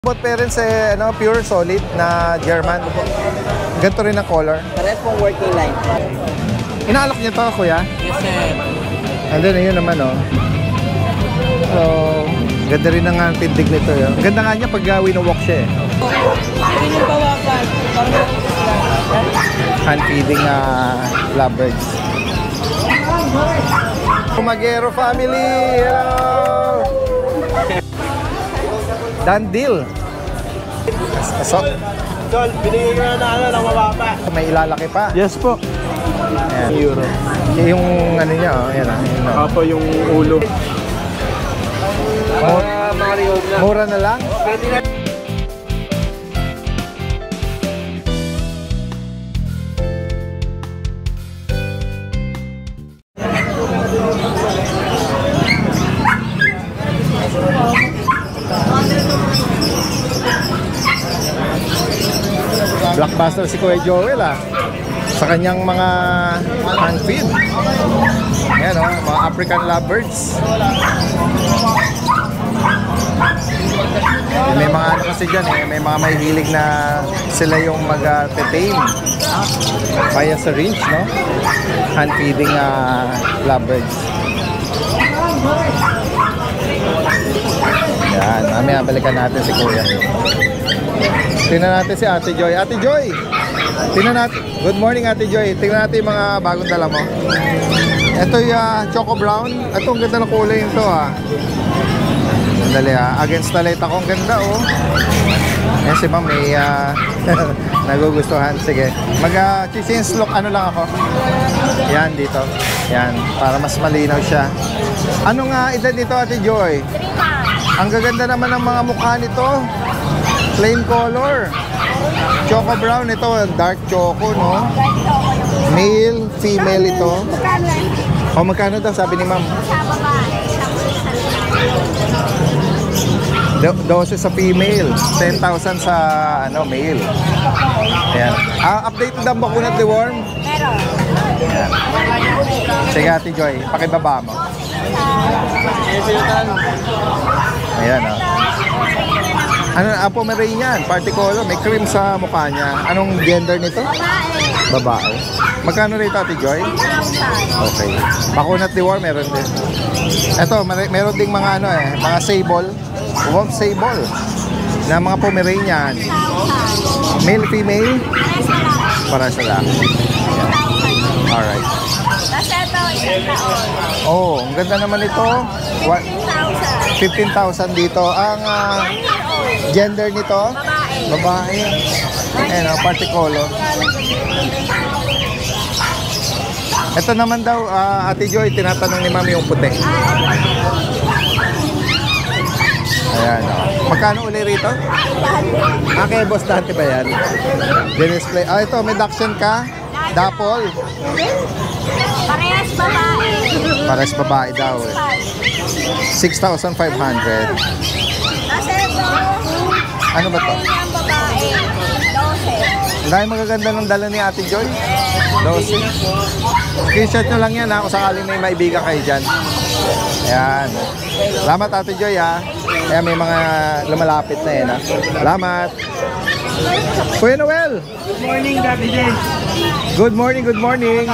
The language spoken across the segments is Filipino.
Both parents ano, pure solid na German. Ganito rin ang color. Parehas pong working line. Inaalok niyo to, kuya? Yes, sir. And then, ayun naman, oh. So, ganda rin ang tindig nito, yun. Ganda nga niya pag wino-walk siya, eh. Pwede niyong bawasan. Hand-feeding lovebirds. Kumagero family! Hello! Done deal. Asok. Tol, binigay ko na ng mababa. May ilalaki pa. Yes po. Ayan. Euro. Yung ano niya, oh. Ayan, oh. Apo yung ulo. Mura na lang. Blockbuster si Kuya Joel sa kanyang mga hand feed. Ayan, oh, mga African lovebirds. May mga ano kasi dyan, may mga mahihilig na sila yung mag-tame via syringe, no? Hand feeding lovebirds. Yan, mamaya balikan natin si Kuya. Tingnan natin si Ate Joy. Ate Joy! Tingnan natin. Good morning, Ate Joy. Tingnan natin yung mga bagong dala mo. Ito yung Choco Brown. Ito, ang ganda ng kulay nito, Sandali, Against the light ako. Ang ganda, oh. Ayan si Ma'am, may nagugustuhan. Sige. Mag-chisins look, ano lang ako. Yan, dito. Yan, para mas malinaw siya. Anong edad nito, Ate Joy? 3 months. Ang gaganda naman ng mga mukha nito. Plain color. Choco brown ito, dark choco, no? Male, female ito. O magkano daw sabi ni Ma'am? Sa babae, 12 sa female, 10,000 sa ano, male. Ayan. Update na bakuna the worm? meron. Ayan. Sige, Ate Joy, pakibaba mo. Ayan, Ano, Pomeranian, party color, may cream sa mukha niya. Anong gender nito? Babae. Magkano rito, Ate Joy? 1,000. Okay. Bakunat di war, meron din. Ito, meron ding mga ano mga sable. Wolf sable. Na mga Pomeranian. Male, female? Para sa lang. Alright. Tapos ito, isang taon. Oh, ang ganda naman ito. 15,000. 15,000 dito. Ang gender nito? Babae. Babae. Ayan, party color. Ito naman daw, Ate Joy, tinatanong ni Ma'am yung puti. Ayan, magkano uli rito? Okay, Boss Dante ba yan? Display. Ito, may Dachshund ka? Dapol. Parehas babae. Pares babae daw. 6,500. Tapos ito, Ano ba to? ang babae, 12. Dahil magaganda ng dala ni Ate Joy. 12. Screenshot nyo lang yan kung sakaling may maibigan kayo dyan. Ayan. Salamat, Ate Joy, Ayan, may mga lumalapit na Salamat. Kuya Noel. Good morning, Daddy Jen. Good morning, good morning.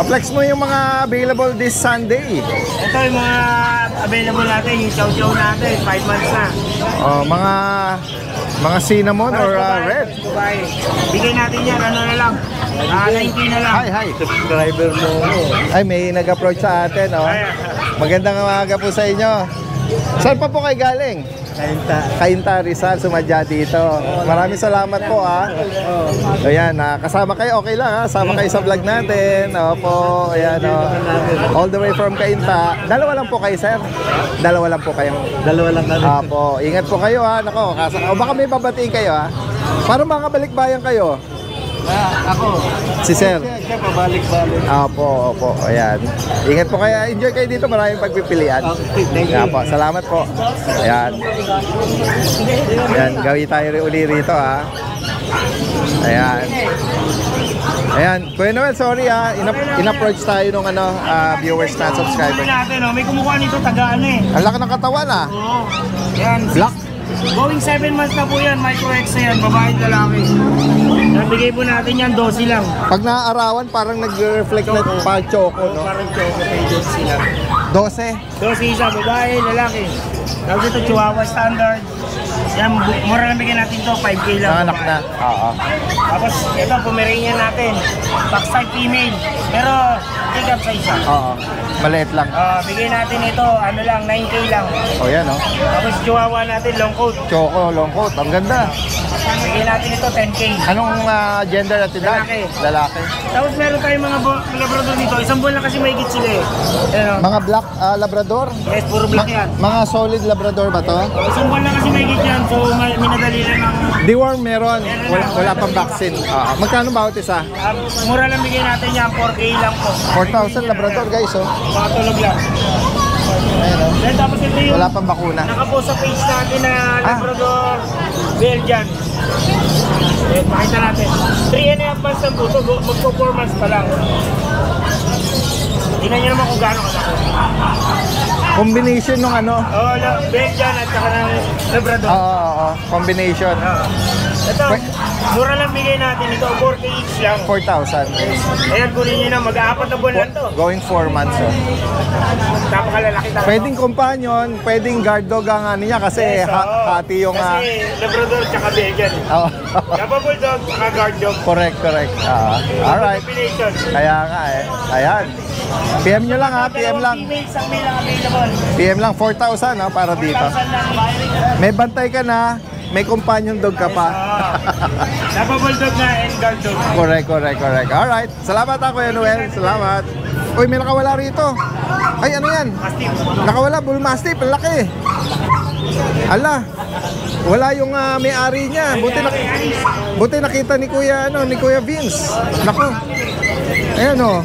Flex mo yung mga available this Sunday. Ito yung mga available natin, yung chow-chow natin, 5 months na. Mga cinnamon or red. Babae. Bigay natin yan, ano na lang. 19 na lang. Hi. Subscriber mo. Ay, may nag-approach sa atin, Magandang umaga po sa inyo. Saan pa po kayo galing? Cainta, Rizal, sumadya dito. Maraming salamat po, Ayan, kasama kayo, okay lang, Sama kayo sa vlog natin. Opo, ayan, all the way from Cainta. Dalawa lang po kayo, sir? Dalawa lang po kayo? Dalawa lang kami. Opo, ingat po kayo, Nako, baka may babatiin kayo, Para mga balikbayan kayo. Ako. Si Sir. Siya pabalik-balik. Opo, ayan. Ingat po kayo, enjoy kayo dito, maraming pagpipilian. Okay, thank you. Ayan po, salamat po. Ayan. Ayan, gawin tayo uli rito, Ayan. Ayan, Kuya Noel, sorry in-approach tayo nung viewers na subscriber. Natin, may kumukuha nito tagaan Ang laki ng katawan, Oo. Yan, Black? Going 7 months na po yan, micro X na yan, babae at lalaki. Nabigay po natin yan, 12 lang. Pag naaarawan, parang nag-reflect na pa choco, no? Parang choco pages sila. 12. 12 isa, babae, lalaki. Tapos ito, Chihuahua standard. Yan, mura lang bigyan natin to, 5K lang. Nanganak na. Oo. Tapos ito, Pomeranian natin. Box type female. Pero, take up sa isa. Oo. Maliit lang. Bigay natin ito, ano lang, 9K lang. O yan, no? Tapos Chihuahua natin, long coat. Choco, long coat. Ang ganda. Bigay natin ito, 10K. Anong gender at edad? Lalaki. Lalaki. Tapos meron tayong mga labrador dito. Isang buwan lang kasi mahigit sila eh. Ayan, Mga black Labrador? yes, puro black yan. Mga solid Labrador ba to? Isang buwan lang kasi mahigit yan. So, minadali lang ng... Deworm meron. Wala pang vaccine. Magkano bawat isa? Mura lang bigay natin yan, 4K lang po. 4,000 Labrador, guys, oh. Mga tulog lang. Ayun, oh. Then tapos ito yung Wala pang bakuna. nakapost sa page natin na Labrador Belgian. Pakita natin. 3.5 months lang po. So, magpo 4 months pa lang. Tingnan nyo naman kung gaano kalaki. Combination ng ano? Oo, Belgian at saka ng Labrador. Oo. Combination. Ito, mura lang bigay natin ito. 4K each lang. 4,000. Ayan, kunin nyo na. Mag-aapat na buwan lang to. Going 4 months, oh. Napakalalaki talaga. Pwedeng companion, pwedeng guard dog ang ano niya kasi Yes, oo. hati yung... Kasi Labrador tsaka Belgian. Oh. Kappa Bulldog tsaka Guard Dog. correct. Alright. Combination. Kaya nga eh. Ayan. PM nyo lang ha, PM lang. Females ang may lang available. PM lang 4,000 ha, para dito. 1,000 lang. Bayarin. May bantay ka na, may companion dog ka pa. Kappa Bulldog na and Guard Dog. Correct. Alright. Salamat ako, Noel. Salamat. Uy, may nakawala rito. Ay, ano yan? Mastiff. Nakawala, Bull Mastiff. Ang laki. Ala. Wala yung may-ari niya. Buti nakita ni Kuya Vince. Naku. Ayan oh.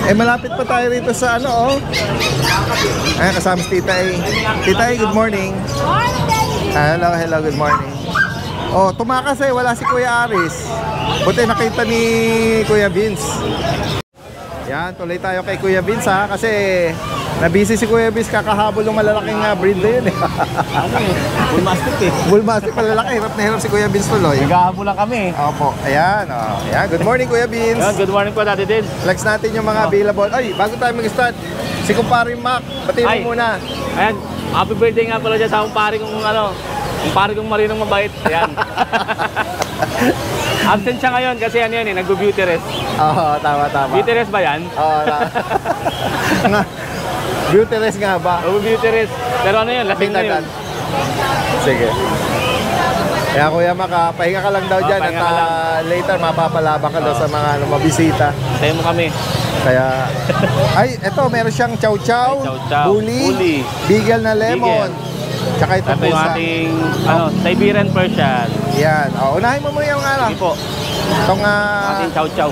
Eh malapit pa tayo rito sa ano oh. Ayan, kasama si Tita A. Tita A, good morning. Hello, good morning. Oh, tumakas eh, wala si Kuya Aris. Buti nakita ni Kuya Vince. Yan, tuloy tayo kay Kuya Vince ha, kasi nabisi si Kuya Vince kakahabol ng malalaking breed na yun eh. Bull Mastiff eh. Bull Mastiff palalaki, hirap na hirap si Kuya Vince tuloy. Naghahabol lang kami. Opo, ayan, oh. Ayan, good morning Kuya Vince. Yan, good morning po dati din. Flex natin yung mga available. Ay, bago tayo mag-start, si Kumpare Mac, batiin Ay. mo muna. Ayan, happy birthday nga pala dyan sa kumpare kong kumpare kong marinong mabait. Ayan. Absent siya ngayon kasi ano yun eh, nag-beauty rest. Oo, tama. Beauty rest ba yan? Oo, tama. Beauty rest nga ba? Beauty rest. Pero ano yun, lasing na yun. Sige. Kaya Kuya Mac, pahinga ka lang daw dyan at pahinga ka lang. later mapapalaba ka daw sa mga mabisita. Tayo mo kami. Kaya, ay, eto, meron siyang chow chow, Chow chow, bully, beagle na lemon, tsaka ito Ito yung pusa. ating Siberian Persian. Yan, unahin mo muna yung Sige po, itong, ating chow chow.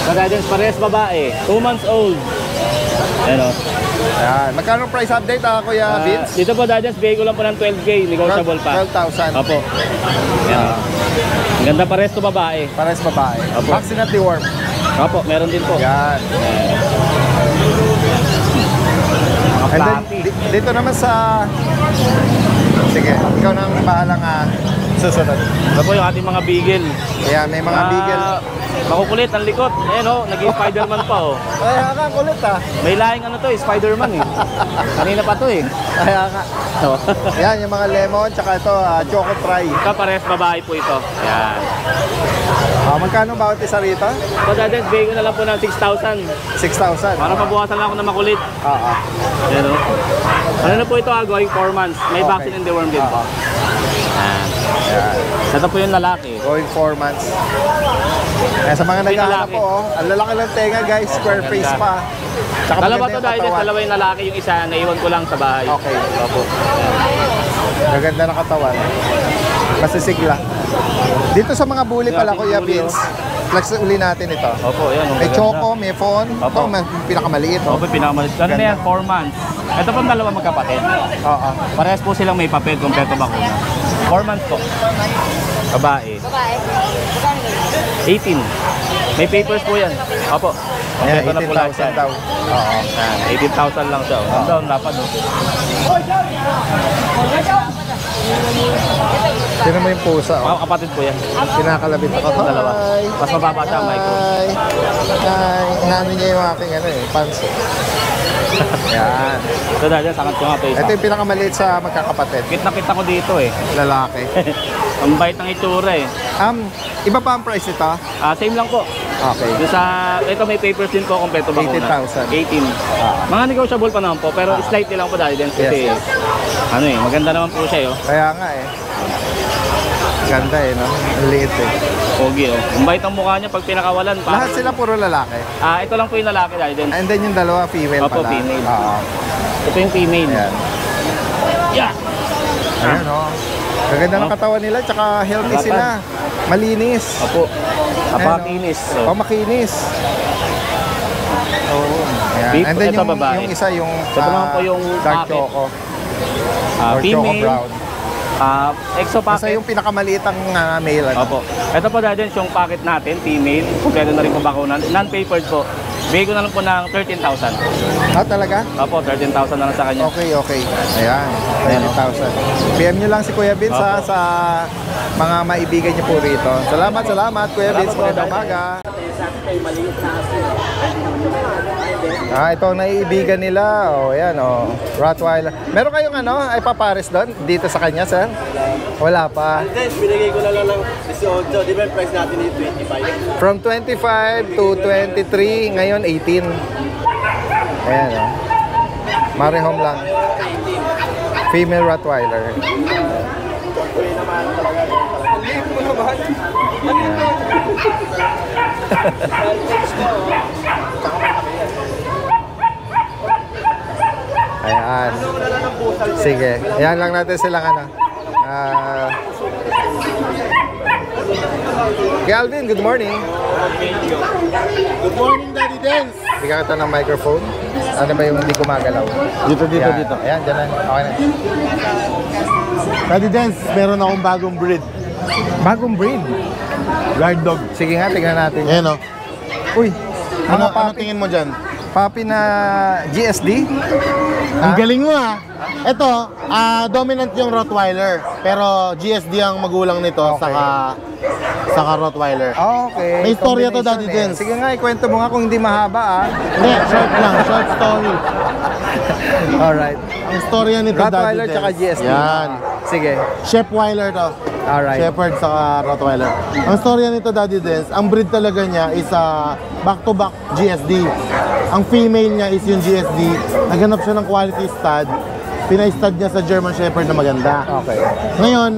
Guidance parehas babae, 2 months old. Ayan o. yan. Magkano price update Kuya Vince? Dito po Guidance, bigay ko lang po ng 12K, negotiable pa. 12,000. Opo. Ayan. Ang ganda parehas to babae. Pares babae. Opo. Vaccine at deworm. Opo, meron din po. Yan. Mga And then, fluffy. dito naman sa... Sige, ikaw nang bahalang susunod. Ito po yung ating mga beagle. Ayan, may mga beagle. Makukulit ang likot. Ayan o, naging Spider-Man pa o. Ay, kulit May lahing ano to, Spider-Man eh. Kanina pa to eh. Kaya nga. Yan, yung mga lemon, tsaka ito, choco fry. Ito parehas babae po ito. Ayan. Magkano bawat isa rito? So Guidance, bigay ko na lang po ng 6,000. 6,000. Para mabukasan lang ako na makulit. Oo. Ayan o. Ano na po ito going 4 months. May Okay. vaccine and deworm din po. Ayan. Yan. Ito po yung lalaki. Going 4 months. Kaya sa mga Yung nag-aanap lalaki. po, ang lalaki ng tenga guys, square face Ganda. pa. Tsaka Dalawa maganda to yung dahil katawan. dalawa yung lalaki, yung isa naiwan ko lang sa bahay. Okay. Opo. Maganda na katawan. Masisigla. Dito sa mga bully pala, Yung Kuya ating bully, Vince, flex uli natin ito. Opo, yan. May choco, may phone. Opo. Ito, pinakamaliit. Opo, pinakamalit. Ano na yan? 4 months. Ito pong dalawa magkapatid. Oo. Parehas po silang may papel kompleto bakuna. 4 months po. Babae. Babae. 18. May papers po yan. Opo. Ayan, Ito na po lahat 18,000 yan. daw. Oo. Yan, 18,000 lang siya. Ang down lapad oh. Sino mo yung pusa? Mga Oh. kapatid po yan. Kinakalabit ako. Dalawa. Hi. Mas mababa siya, micro. Hi. Hi. Inaano niya yung aking pants. Yan. Ito dahil sangat ko nga ito isa. Ito yung pinakamaliit sa magkakapatid. Kita ko dito eh. Lalaki. Ang bait ng itsura eh. Iba pa ang price nito? Same lang po. Okay. Doon sa, ito may papers din po, kompleto bakuna. 18,000. 18. Mga negotiable pa naman po, pero slightly lang po dahil din kasi, Yes. ano eh, maganda naman po siya Kaya nga eh. Ganda eh, no? Ang liit eh. Pogi oh. Ang bait ang mukha niya pag pinakawalan. Lahat sila puro lalaki. Ito lang po yung lalaki dahil din. And then yung dalawa, female Opo, pala. female. Oo. Ito yung female. Ayan. Yeah. Ayan, oh. Gaganda ng katawan nila, tsaka healthy Lapad. sila. Malinis. Opo. Ayan, Napakakinis. Oh, makinis. Oo. Ayan. Beef, And then ito babae. yung isa, yung Ito naman po yung dark akin. choco. Or choco Female. brown. Exo Basta packet. yung pinakamaliit ang male. Ano? Opo. Ito po dahil din yung packet natin, female. Kompleto na rin po bakunan. Non-papered po. Bigay ko na lang po ng 13,000. Talaga? Opo, 13,000 na lang sa kanya. Okay, okay. Ayan, 20,000. PM nyo lang si Kuya Vince Opo. sa mga maibigan niyo po rito. Salamat, Kuya Vince. po, Magandang umaga. Ito ang naiibigan nila. Ayan, Rottweiler. Meron kayong ay papares doon? Dito sa kanya, sir? Wala pa. Guys, binigay ko na lang ng 18. Di ba yung price natin is 25? From 25 to 23, ngayon 18. Ayan, Marihom lang. Female Rottweiler. Ayan. Sige. Ayan lang natin silang Galvin, good morning. Good morning, Daddy Dance! Bigyan kita ng microphone. Ano ba yung hindi kumagalaw? Dito. Ayan, dyan lang. Okay na. Daddy Dance, meron akong bagong breed. Bagong breed. Guard dog. Sige nga, tingnan natin. Ayan o. Uy, Ano papi, tingin mo dyan? papi na GSD? Ang galing mo ah. Ito, dominant yung Rottweiler. Pero GSD ang magulang nito, Okay. saka Rottweiler. Okay. May istorya to, combination Daddy Dance. Sige nga, ikwento mo nga kung hindi mahaba Hindi, short lang. Short story. Alright. Ang storya nito, Rottweiler Daddy tsaka Dance. GSD. Yan. Sige. Shepweiler to. Alright. Shepherd saka Rottweiler. Ang storya nito, Daddy Dance, ang breed talaga niya is back-to-back GSD. Ang female niya is yung GSD. Naghanap siya ng quality stud. Pina-stud niya sa German Shepherd na maganda. Okay. Ngayon,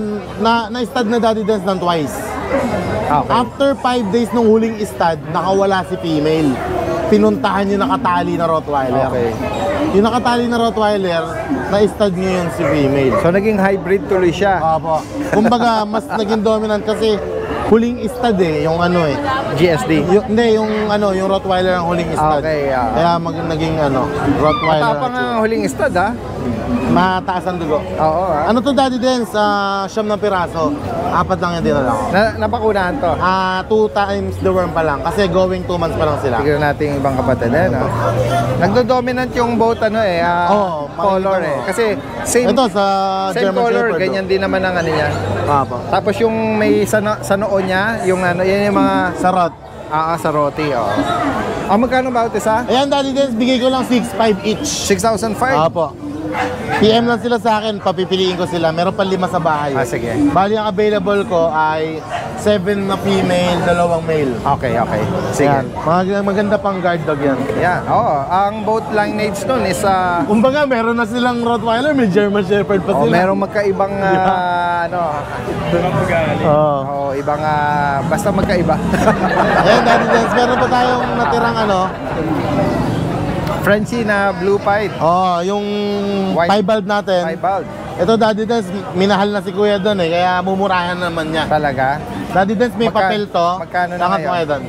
na-stud na Daddy Dance ng twice. Okay. After 5 days nung huling stud, nakawala si female. Pinuntahan yung nakatali na Rottweiler. Okay. Yung nakatali na Rottweiler, na-stud niya yun si female. So, naging hybrid tuloy siya. Opo. Kumbaga, mas naging dominant kasi huling stud yung GSD. yung Rottweiler ang huling stud. Okay, Kaya naging Rottweiler. Matapang ang huling stud, ha? Mataas ang dugo. Oo, ha? Ano to, Daddy Dance? 9 na piraso. 4 lang yung dinala ko. Napakunahan to. 2 times the worm pa lang. Kasi going 2 months pa lang sila. Tignan natin yung ibang kapatid, no? Nagdo-dominant yung boat, Oo, color, makikita mo. Kasi same, Ito sa same German color, Shepherd. ganyan din naman ang niya. Opo. Tapos yung may sa noo niya, yung yan yung mga Sarot. sa roti, magkano ba ito sa? Ayan, Daddy Dance, bigay ko lang 6.5 each. 6,005? Opo. PM lang sila sa akin, papipiliin ko sila. Meron pa 5 sa bahay. Sige. Bali, ang available ko ay 7 na female, 2 male. Okay. Sige. Yan. Maganda pang guard dog yan. Yeah, ang boat lineage nun is Kumbaga, meron na silang Rottweiler, may German Shepherd pa sila. merong magkaibang ibang basta magkaiba. Ayan, Daddy Dance, meron pa tayong natirang Frenchie na blue pied. yung White. piebald natin. Piebald. Ito, Daddy Dance, minahal na si Kuya doon kaya mumurahan naman niya. Talaga? Daddy Dance, may papel to. Magkano na Angat mo ngayon? kayo doon.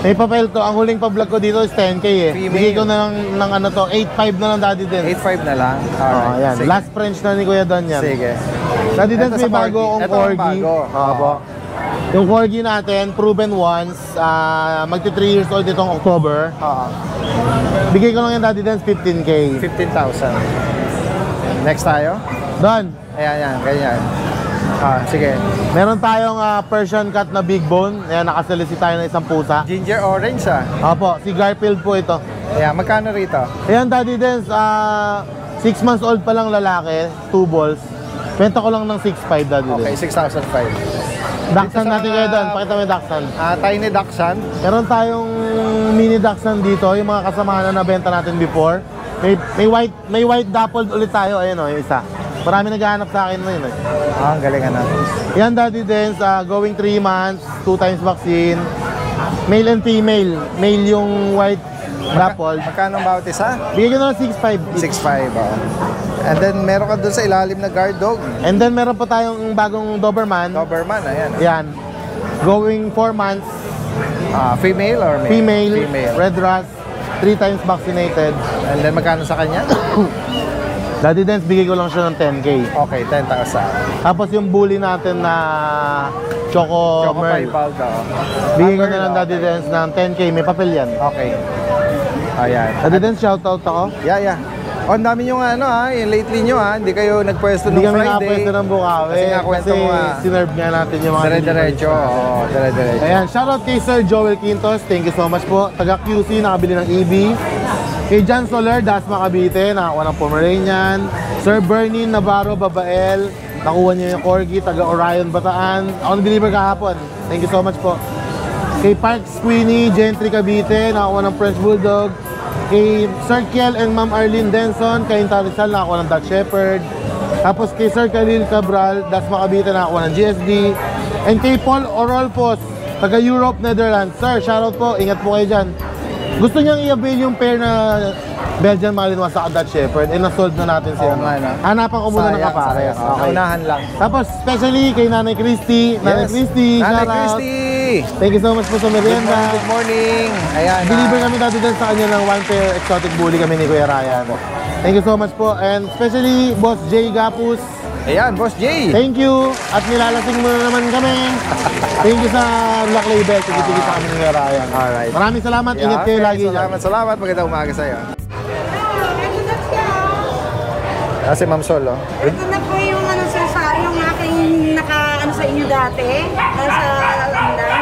May papel to. Ang huling pa-vlog ko dito is 10K Female. Bigay ko na ng 8.5 na lang, Daddy Dance. 8.5 na lang. Alright. Ayan. Sige. Last French na ni Kuya Don yan. Sige. Daddy Dance, Ito may sa bago corgi. akong Ito ang corgi. bago. Opo. Yung corgi natin, proven once, magti 3 years old itong October. Oo. Bigay ko lang yung Daddy Dance 15K. 15,000. Next tayo. Done. Ayan, yan, ganyan. Sige. Meron tayong Persian cat na big bone. Ayan, nakasalisi tayo ng isang pusa. Ginger orange Opo, si Garfield po ito. Ayan, magkano rito? Ayan, Daddy Dance, 6 months old pa lang lalaki, 2 balls. Benta ko lang ng 6.5, Daddy Okay, Dance. 6,500. Dachshund Dito sa natin mga- kayo doon. Pakita mo yung Dachshund. Tiny Dachshund. Meron tayong mini Dachshund dito, yung mga kasamahan na nabenta natin before. May white dappled ulit tayo, ayun o, yung isa. Marami naghahanap sa akin na yun eh. Ang galing ano. Yan, Daddy Dance, going 3 months, 2 times vaccine. Male and female. Male yung white dappled. Magkano ang bawat isa? Bigyan ko na ng 6.5. 6,500. And then meron ka dun sa ilalim na guard dog. And then meron pa tayong bagong Doberman. Doberman, ayan. Yan. Going 4 months, Female or male? female, Female. red ras, 3 times vaccinated. And then magkano sa kanya? Daddy Dance, bigay ko lang siya ng 10K. Okay, 10,000. Tapos yung bully natin na Choco Choco Merl, Piebald, bigay ko na lang Daddy Dance ng 10K. May papel yan. Okay. Ayan. Daddy Dance, shoutout ako. Yeah. Oh, ang dami nyo yung lately nyo Hindi kayo nagpwesto Hindi nung kami Friday. nakapwesto ng Bukawi. Kasi nga kwento mo sinerve nga natin yung mga Dire-diretso. Oo, dire-diretso. Ayan, shoutout kay Sir Joel Quintos. Thank you so much po. Taga QC, nakabili ng EB. Kay John Soler, Dasma Cavite, nakakuha ng Pomeranian. Sir Bernie Navarro Babael, nakuha niya yung Corgi, taga Orion Bataan. Ako nag-deliver kahapon. Thank you so much po. Kay Park Sweeney, Gentry Cavite, nakakuha ng French Bulldog. Kay Sir Kiel and Ma'am Arlene Denson, kay Tarizal, nakakuha ng Dutch Shepherd. Tapos kay Sir Khalil Cabral, Dasma Cavite, nakakuha ng GSD. And kay Paul Orolpos, taga Europe, Netherlands. Sir, shoutout po. Ingat po kayo dyan. Gusto niyang i-avail yung pair na Belgian Malinois sa Dutch Shepherd. Na-sold na natin siya. Oo nga, no? Hanapan ko muna ng kapares. Okay. Unahan lang. Tapos, especially kay Nanay Christy. Nanay Christy, Nanay shoutout. Christy! Thank you so much po sa merienda. Good morning. Ayan. Deliver kami dati din sa kanya ng 1 pair exotic bully kami ni Kuya Ryan. Thank you so much po. And especially, Boss Jay Gapus. Ayan, Boss Jay. Thank you. At nilalasing mo na naman kami. Thank you sa Black Label. Sige sa kami ni Kuya Ryan. Alright. Maraming salamat. Ingat kayo Okay, lagi. Salamat. Magandang umaga sa'yo. Si Ma'am Sol, oh. Ito na po yung yung aking sa inyo dati. Nasa London.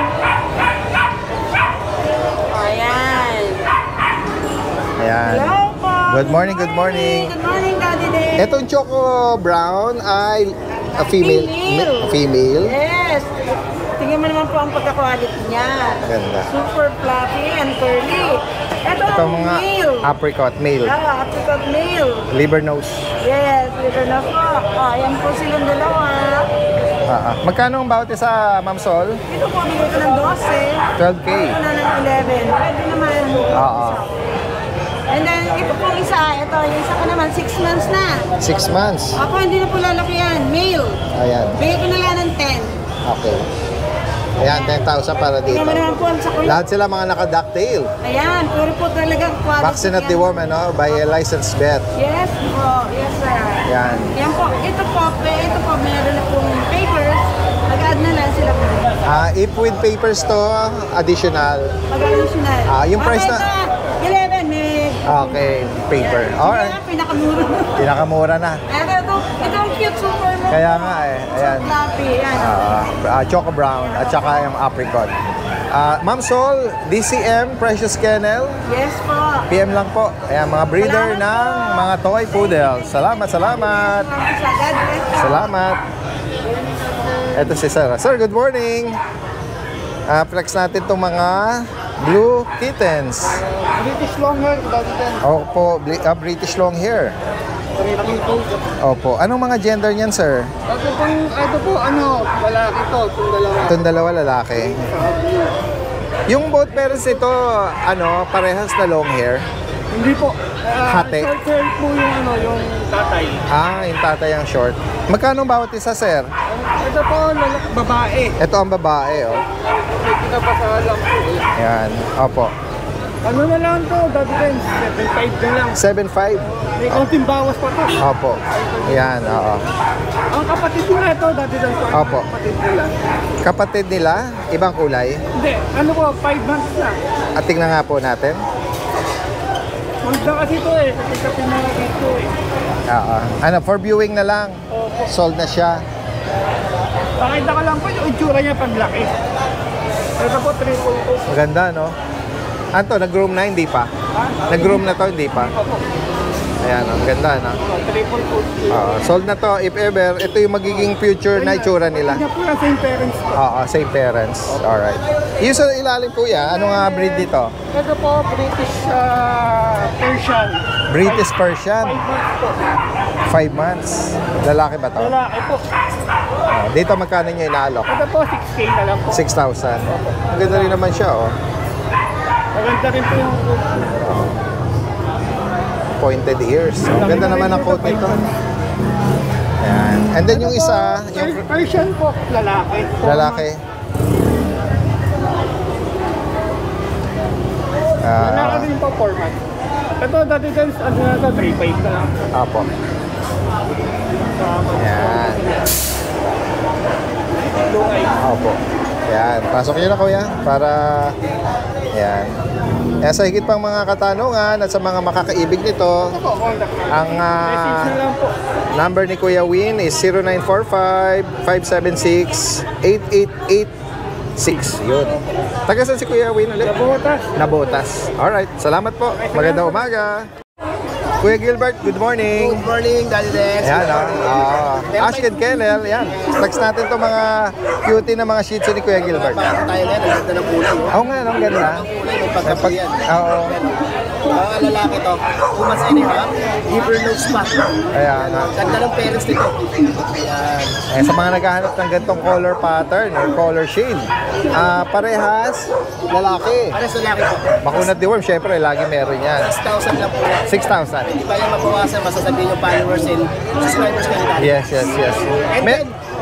Ayan. Ayan. Hello po. Good morning. Good morning, Daddy Day. Etong Choco Brown ay a female. Female. Yes. Tingnan mo naman po ang pagka-quality niya. Ganda. Super fluffy and curly. Ito Ito ang mga male. apricot male. Apricot male. Liver nose. Yes, liver na po. Ayan po silang dalawa. Magkano ang bawat isa, Ma'am Sol? Ito po, bigay ko ng 12. 12K. Ito na ng 11. Pwede naman. Oo. And then, ito pong isa. Ito, yung isa ko naman, 6 months na. 6 months. Ako, hindi na po lalaki yan. Male. Ayan. Bigay ko na lang ng 10. Okay. Ayan, 10,000 para dito. Tingnan mo naman po ang sa kuya. Lahat sila mga naka-ducktail. Ayan, puro po talagang quality. Vaccine at yan. deworm, by a licensed vet. Yes po. Yes, sir. Yan. Yan po. Ito po, meron na pong papers. Mag-add na lang sila po. If with papers to, additional. Mag-additional. Yung price na- 11, may... Okay, paper. Alright. Kaya, pinakamura. Pinakamura na. Ito ang cute, super mo. Kaya nga ayan. Fluffy, yan. Choco Brown at saka yung apricot. Ma'am Sol, DCM, Precious Kennel, Yes po. PM lang po. Ayan, mga breeder ng mga toy poodle. Salamat. God bless. Salamat. Ito si Sir. Sir, good morning. Flex natin itong mga blue kittens. British long hair, Daddy Dan. Opo, British long hair. 3 po. Opo. Anong mga gender niyan, sir? Ito po, lalaki to, itong dalawa. Itong dalawa lalaki. Yung both parents ito, parehas na long hair. Hindi po. Hati. Short hair po yung tatay. Yung tatay ang short. Magkano bawat isa, sir? Ito po, babae. Ito ang babae, oh. May pinapasa lang po. Ayan. Opo. Ano na lang to, dati din, 7.5 na lang. 7.5. May konting bawas pa to. Opo. Ayan, oo. Ang kapatid nila ito, dati din po. Opo. Kapatid nila. Kapatid nila, ibang kulay. Hindi, ano po, 5 months na. At tingnan nga po natin. Magda kasi ito eh, kasi kapit na dito eh. Oo. Ano, for viewing na lang. Opo. Sold na siya. Pakita ka lang po yung itsura niya paglaki. Ito po, triple coat. Maganda, no? Anto, nag-groom na, hindi pa? Nag-groom na to, hindi pa? Opo. Ayan, ang ganda, no? Triple coat. Sold na to, if ever, ito yung magiging future na itsura nila. Kanya po yung same parents po. Oo, same parents. Alright. Yung sa ilalim, kuya, ano nga breed dito? Ito po, British Persian. British Persian. 5 months po. 5 months. Lalaki ba to? Lalaki po. Dito magkano nyo inaalok? Ito po, 6K na lang po. 6,000. Ang ganda rin naman siya, oh. Maganda rin po yung Pointed ears. Ang ganda naman ang coat nito. Ayan. And then yung isa, yung Persian po, lalaki. lalaki. Lalaki rin po, 4 months. Ito, dati din, ano na ito, 3.5 na lang. Apo. Ayan. Opo. Ayan. Pasok nyo na, kuya. Para, ayan. Kaya sa higit pang mga katanungan at sa mga makakaibig nito, Ito po, contact na. ang Message na lang po. number ni Kuya Win is 0945-576-8886. Yun. Taga saan si Kuya Win ulit? Nabutas. Nabotas. Alright. Salamat po. Magandang umaga. Kuya Gilbert, good morning. Good morning, Daddy Des. Ayan, Ash and Kennel, yan. Tags natin to mga cutie na mga shih tzu ni Kuya Gilbert. Parang tayo ngayon, ang ganda ng kulay. Oo nga, ang ganda. Kulay ng pagkapi yan. Oo. Mga lalaki to, 2 months and a half, liver nose pa. Ayan. Ganda ng parents nito. Ayan. Eh, sa mga naghahanap ng ganitong color pattern or color shade, parehas, lalaki. Pares lalaki po. Makunat deworm, syempre, lagi meron yan. 6,000 lang po. 6,000. Hindi pa yan mabawasan, masasabihin yung followers and subscribers ka nila. Yes.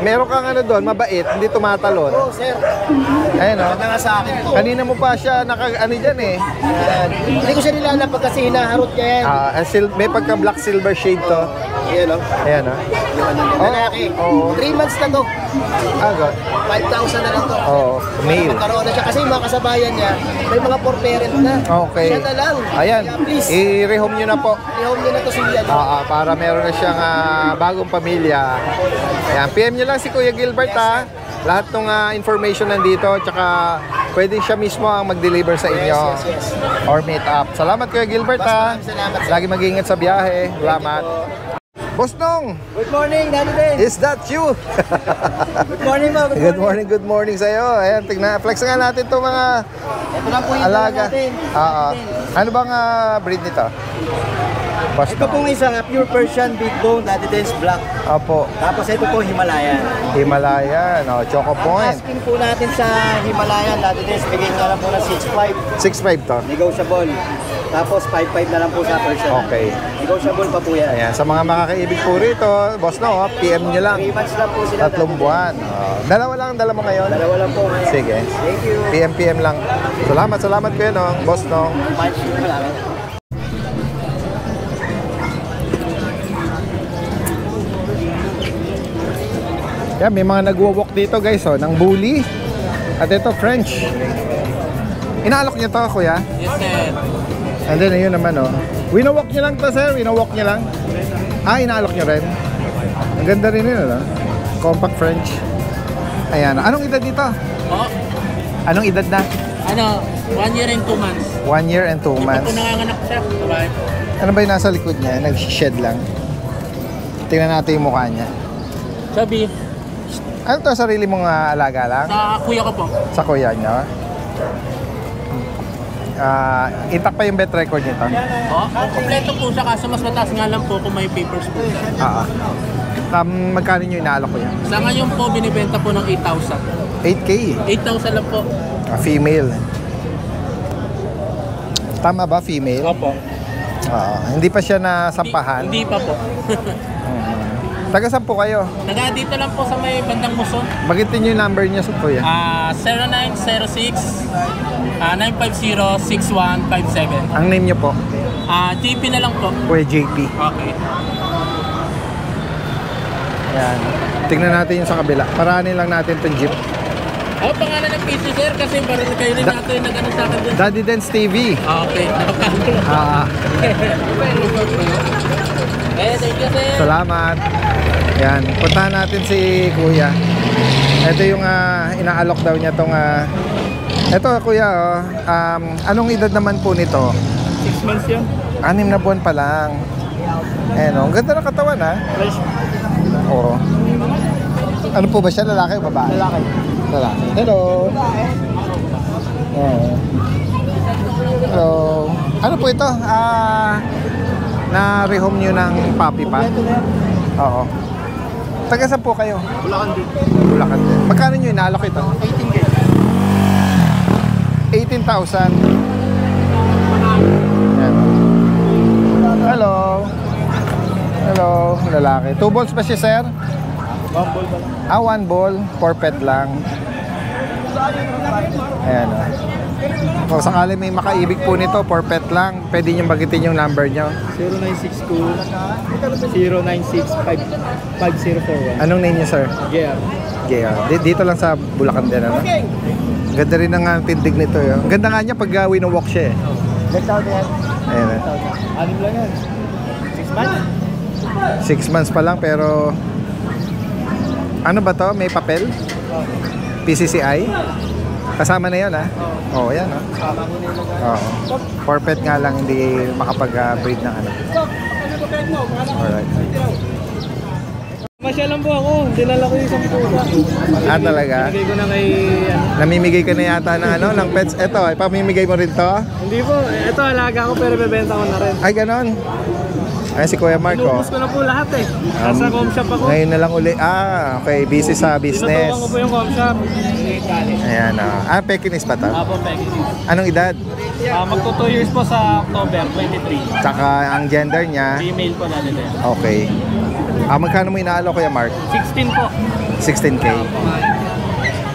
Meron kang ano doon, mabait, hindi tumatalon. Oh, sir. Ayun, Ganda nga sa akin to. Kanina mo pa siya ano dyan eh. Ayan. Hindi ko siya nilalapag kasi hinaharot niya yan. May pagka-black silver shade to. Ayan o. Ayan, oh. Yung ano niya. Lalaki. Oo. 3 months na to. Good. 5,000 na lang to. Oo, male. Magkaroon na siya kasi yung mga kasabayan niya, may mga for parent na. Okay. Siya na lang. Ayan, Kaya please, i-rehome nyo na po. i-home niyo na to si Lian. Para meron na siyang bagong pamilya. Ayan, PM nyo lang si Kuya Gilbert ha. Lahat ng information nandito, tsaka pwede siya mismo ang mag-deliver sa inyo. Yes. Or meet up. Salamat Kuya Gilbert ha. Salamat. Lagi mag-ingat sa biyahe. Salamat. Boss Nong, Good morning, Daddy Ben. is that you? Good morning, ma. Good morning sa iyo. Ayan, tignan, flex nga natin 'tong mga Ito lang po yung alaga. natin. Ano bang breed nito? Boss Ito pong isang pure Persian big bone, Daddy Ben's black. Opo, Tapos ito po Himalayan. Himalayan, Choco Point. Asking po natin sa Himalayan, Daddy Ben's, bigyan nga lang po ng 6.5. 6'5 to. Negotiable. Tapos 5.5 na lang po sa Persian. Okay. Negotiable pa po yan. Ayan, sa mga makakaibig po rito, boss no, PM nyo lang. 3 months lang po sila. 3 buwan. Dalawa lang ang dala mo ngayon? Dalawa lang po ngayon. Sige. Thank you. PM lang. Salamat Kuya Nong, boss Nong. Punch na lang. Yan, may mga nagwo-walk dito guys, ng bully. At ito, French. Inaalok niyo to, kuya? Yes, sir. And then, ayun naman, Winawalk niyo lang to, sir? Winawalk niyo lang? Inaalok niyo rin? Ang ganda rin yun, Compact French. Ayan. Anong edad dito? Oh, Anong edad na? 1 year and 2 months. 1 year and 2 months. Kung nanganganak siya, babae. Ano ba yung nasa likod niya? Nag-shed lang. Tingnan natin yung mukha niya. Sabi, Ano to, sarili mong alaga lang? sa kuya ko po. Sa kuya niya? Intact pa yung bet record nito? Oh, kompleto po siya kaso mas mataas nga lang po kung may papers po siya. Magkano nyo inaalok ko yan? Sa ngayon po, binibenta po ng 8,000. 8K. 8,000 lang po. Female. Tama ba, female? Opo. Hindi pa siya nasampahan? Hindi pa po. Taga saan po kayo? Taga dito lang po sa may bandang Muson. Bagitin nyo yung number niyo sa kuya. 0906-950-6157. Ang name niyo po? JP na lang po. Kuya JP. Okay. Yan. Tingnan natin yung sa kabila. Paranin lang natin itong jeep. Pangalan ng PC sir kasi parang kayo rin natin yung nag-ano sa akin dun. Daddy Dance TV. Okay. Thank you sir. Salamat. Yan. Puntahan natin si kuya. Ito yung inaalok daw niya tong ito kuya anong edad naman po nito? 6 months yan. 6 na buwan pa lang. Ang ganda ng katawan Fresh. Oo. Ano po ba siya? Lalaki o babae? Lalaki. Hello. Hello. Ano po ito? Na-rehome nyo ng puppy pa? Oo. Taga saan po kayo? Bulacan din. Bulacan din. Magkano nyo inaalok ito? 18K. 18,000. Yan. Hello. Hello. Lalaki. 2 balls pa siya, sir? 1 ball ba lang? 1 ball. 4 pet lang. Ayan Kung sakali may makaibig po nito, 4 pet lang, pwede nyo bagitin yung number nyo. 0962-096-5041. Anong name nyo, sir? Yeah. Dito lang sa Bulacan din, ano? Ganda rin ang tindig nito. Ang ganda nga niya pag winowalk siya, eh. Ayan. Anim lang yan. 6 months? 6 months pa lang, pero ano ba to? May papel? PCCI? Kasama na yun, Oo, yan, Oo. 4 pet nga lang, hindi makapag-breed ng ano. Alright. Masya lang po ako. Dinala ko yung isang pusa. Talaga? Bigay ko na kay... Namimigay ka na yata ng pets. Ito, ipamimigay mo rin to? Hindi po. Ito, alaga ko pero bebenta ko na rin. Ay, ganon. Ay, si Kuya Marco. Inubos ko na po lahat eh. Nasa com shop ako. Ngayon na lang uli. Okay. Busy sa business. Tinutukan ko po yung com shop. Ayan, Pekinis ba to? Apo, Peggy. Anong edad? Magto 2 years po sa October 23. Tsaka ang gender niya? Female po natin eh. Okay. Magkano mo inaalo, Kuya Mark? 16 po. 16K.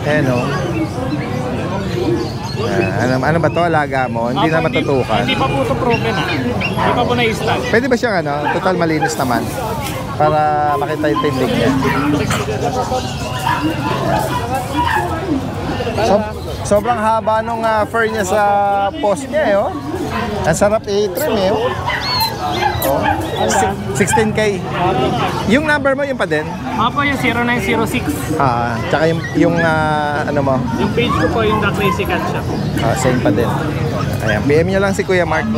Ayan, ano ba to? Alaga mo? Hindi na matutukan? Hindi pa po ito proven Hindi pa po na-start. Pwede ba siyang total malinis naman? Para makita yung tindig niya. Sobrang haba nung fur niya sa post niya, Ang sarap i-trim, 16K. Yung number mo, yung pa din? Apo, yung 0906. Tsaka yung ano mo? Yung page ko po, yung The Crazy Cat Shop. Same pa din. Ayan, PM nyo lang si Kuya Mark.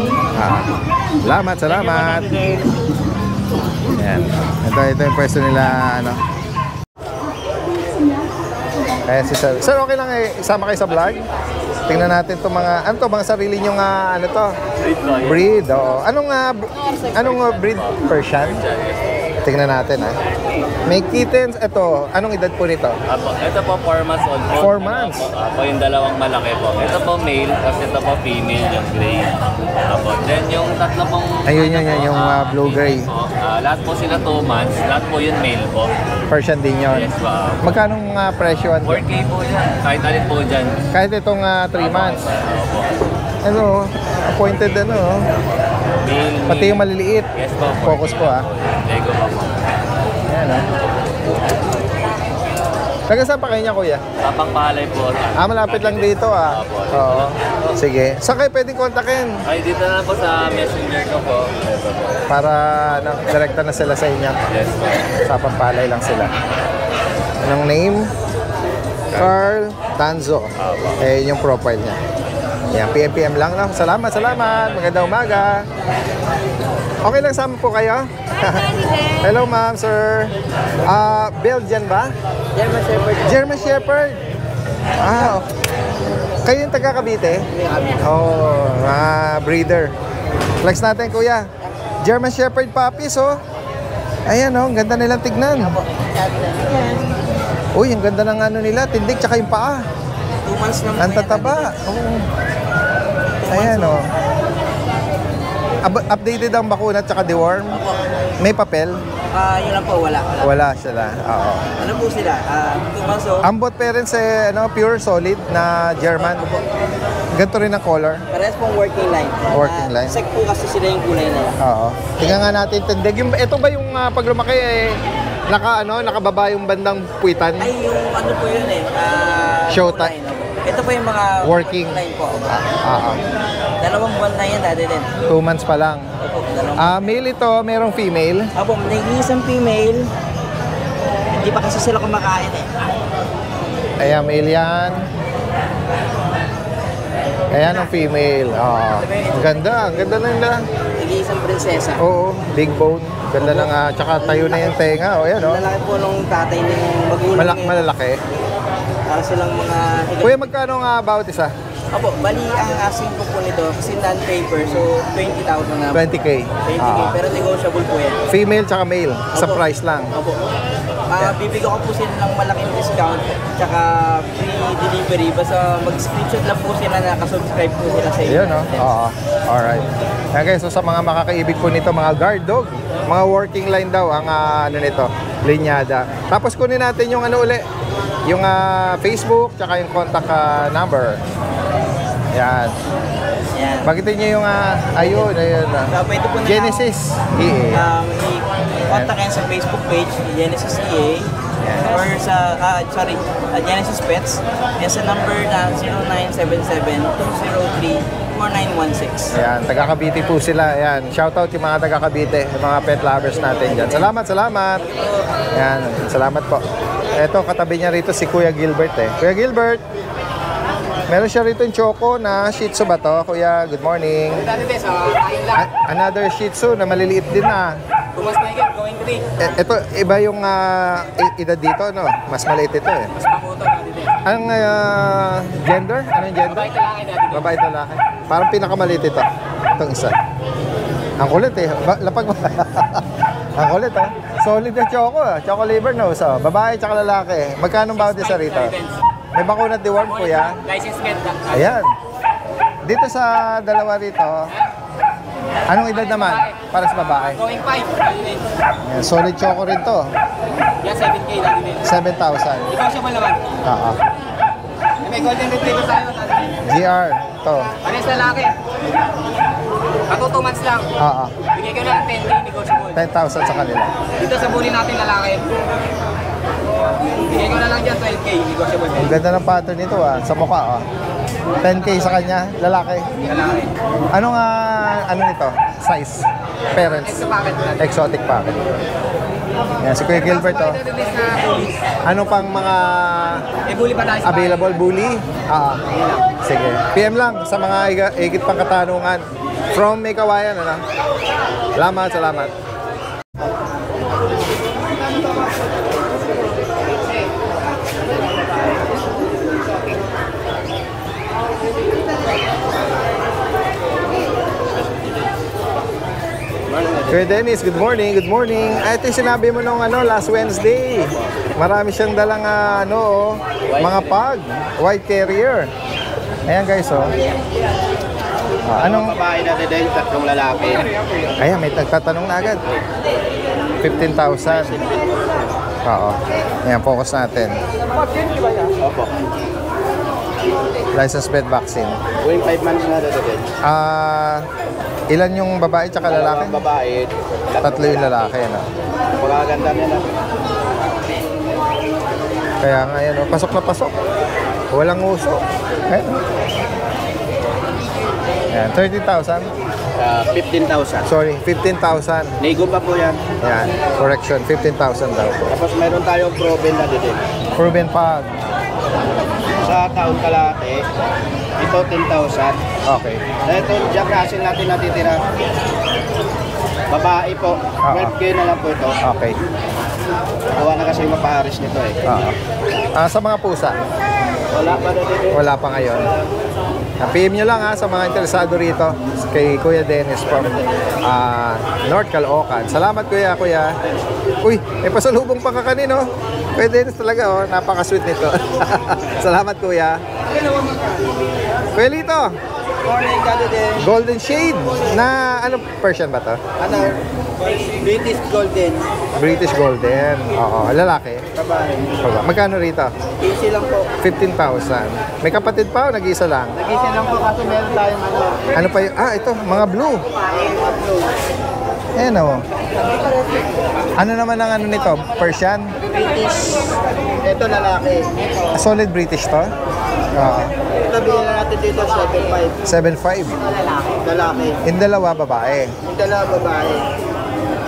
Salamat. Ayan. Ito yung pwesto nila, Ayan si Sir. Sir, okay lang isama kayo sa vlog? Tingnan natin itong mga, mga sarili nyong, breed. Anong breed? Persian? Tingnan natin, May kittens. Ito, anong edad po nito? Ito po 4 months old po. 4 months? Apo, yung dalawang malaki po. Ito po male, tapos ito po female, yung gray. Apo, then yung tatlo pong... Ayun, yung blue gray. Lahat po sila 2 months, lahat po yun male po. Persian din yun? Yes po. Magkano presyo? 4K po yan, kahit alin po dyan. Kahit itong 3 months? Opo. Appointed Male. Pati yung maliliit. Yes po. Focus po, Lego po. Ayan, Taga saan pa kayo niya, Kuya? Papangpahalay po. Malapit lang dito, Oo. Sige. Saan kayo pwedeng kontakin? Ay, dito na po sa messenger ko po. Ito po. Para direkta na sila sa inyo. Yes po. Sa Pampalay lang sila. Anong name? Carl Tanzo. Yun yung profile niya. Yan, PM lang. Salamat. Magandang umaga. Okay lang sama po kayo? Hello, ma'am, sir. Belgian ba? German Shepherd. German Shepherd. Kayo yung taga Cavite? Breeder. Flex natin, kuya. German Shepherd puppies, Ayan, ang ganda nilang tignan. Uy, ang ganda ng nila, tindig, tsaka yung paa. 2 months lang. Ang tataba. Ayan, Updated ang bakuna tsaka deworm. May papel? Yun lang po, wala. Wala sila. Oo. Ano po sila? 2 months old. Ambot parents pure solid na German. Ganito rin ang color. Parehas pong working line. Working line. Sek po kasi sila yung kulay nila. Oo. Tingnan nga natin tindig. Ito ba yung pag lumaki nakababa yung bandang puwitan? Ay, yung ano po yun Showtime. Ito po yung mga Working. line po. Oo. 2 buwan na yan dati din. 2 months pa lang. Opo, 2 Male ito, merong female. Opo, may isang female. Hindi pa kasi sila kumakain Ayan, male yan. Ayan ang female. Ang ganda na nila. Nag-iisang prinsesa. Oo, big bone. Ganda ng, tsaka tayo na yung tenga. O yan, Lalaki po nung tatay ng magulang. Malalaki. Para silang mga higat. Kuya, magkano nga bawat isa? Opo, bali ang asking po nito kasi non-paper, so 20,000 na. 20K. 20K, pero negotiable po yan. Female tsaka male. Sa price lang. Opo. Bibigyan ko po sila ng malaking discount tsaka free delivery. Basta mag-screenshot lang po sila na nakasubscribe po sila sa inyo. Yun, no? Oo. Alright. Okay, so sa mga makakaibig po nito, mga guard dog, mga working line daw ang nito, linyada. Tapos kunin natin yung uli, yung Facebook, tsaka yung contact number. Yan. Yan. Bagitin niyo yung, ayun. Pwede po nila Genesis EA. i-contact yan sa Facebook page, Genesis EA. Or sa, Genesis Pets. Yan sa number na 0977-203-4916. Ayan, taga Cavite po sila. Ayan, shoutout yung mga taga Cavite, yung mga pet lovers natin dyan. Salamat. Ayan, salamat po. Ito, katabi niya rito si Kuya Gilbert Kuya Gilbert, meron siya rito yung choco na Shih Tzu ba to? Kuya, good morning. Another Shih Tzu na maliliit din na. Tumas na higit, going 3. Ito, iba yung edad dito, no? Mas maliit ito Mas mamoto natin din. Ang gender? Anong gender? Babae talaki natin. Babae talaki. Parang pinakamaliit ito. Itong isa. Ang kulit Lapag mo. Ang kulit Solid na choco Choco liver nose Babae tsaka lalaki. Magkano bawat isa rito? May bakunat deworm po yan. License get lang. Ayan. Dito sa dalawa rito, anong edad naman? Para sa babae. Going 5. Ayan, solid choco rin to. Yan, 7K natin din. 7,000. Ikaw siya ba naman? Oo. May golden retriever tayo. GR. To. Pares lalaki. Ako 2 months lang. Oo. Bigay ko lang 10K negotiable. 10,000 sa kanila. Dito sa bully natin lalaki. Bigay ko na lang dyan 12K negotiable. Ang ganda ng pattern nito sa mukha 10K sa kanya, lalaki. Lalaki. Anong ano nito? Size? Parents? Exo packet natin. Exotic packet. Yan, si Kuya Gilbert Release na bully. Ano pang mga May bully pa tayo sa available bully? Sige. PM lang sa mga higit pang katanungan. From May Kawayan, Salamat. Kuya Dennis, good morning. Ito yung sinabi mo nung last Wednesday. Marami siyang dalang mga pug, white carrier. Ayan guys, anong babae na din, 3 lalaki. Ayan, may nagtatanong na agad. 15,000. Oo. Ayan, focus natin. Opo. License bed vaccine. Going 5 months na din. Ilan yung babae tsaka lalaki? Babae. 3 yung lalaki, Pagkaganda nila. Kaya nga yan, pasok na pasok. Walang uso. Ayan, 30,000. 15,000. Sorry, 15,000. Nego pa po yan. Ayan, correction, 15,000 daw po. Tapos meron tayong proven na din. Proven pug. Sa taon kalate, ito 10,000. Okay. Ito, Jack Russell natin natitira. Babae po, 12K na lang po ito. Okay. Gawa na kasi mapaharis nito Sa mga pusa? Wala pa na din. Wala pa ngayon. PM nyo lang sa mga interesado rito kay Kuya Dennis from North Caloocan. Salamat Kuya. Uy, may pasalubong pa ka kanino. Kuya Dennis talaga napaka-sweet nito. Salamat Kuya. Kuya Lito, Morning, Daddy Den. Golden Shade. Na, ano, Persian ba to? Ano? British Golden. British Golden. Oo, lalaki. Babae. Magkano rito? Easy lang po. 15,000. May kapatid pa o nag-iisa lang? Nag-easy lang po kasi meron tayong ano. Ano pa yun? Ah, ito, mga blue. Ayan o. Ano naman ang ano nito? Persian? British. Ito lalaki. Solid British to? Oo. Ito bilhin na natin dito 7.5. 7.5. Lalaki. Yung dalawa, babae. Yung dalawa babae.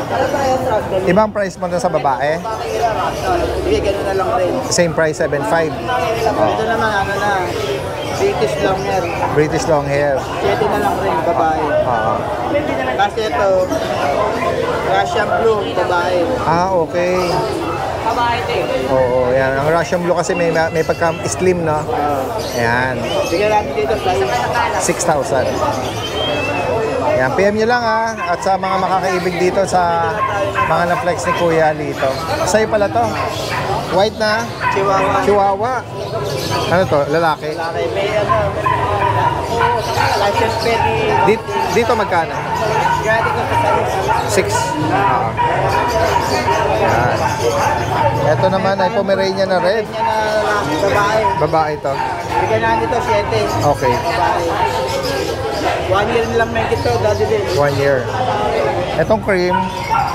Ano tayo trust? Ibang price mo dun sa babae? Sige, gano'n na lang rin. Same price, 7.5. Ito naman, ano na. British long hair. British long hair. 7 na lang rin, babae. Oo. Kasi ito, Russian blue, babae. Ah, okay. Oo, yan. Ang Russian blue kasi may pagka-slim, no? Ayan. Bigyan natin dito sa 6,000. Yan, PM nyo lang ha. At sa mga makakaibig dito sa mga na-flex ni Kuya Lito. Sa'yo pala to. White na? Chihuahua. Chihuahua. Ano to? Lalaki? Lalaki, may ano, license pedi. Dito magkano? Grabe ko sa 6. Oo. Yan. Ito naman ay Pomeranian na red. Yan na babae. Babae to. Bigyan natin dito 7. Okay. Babae. 1 year lang may ito, Daddy din. 1 year. Etong cream,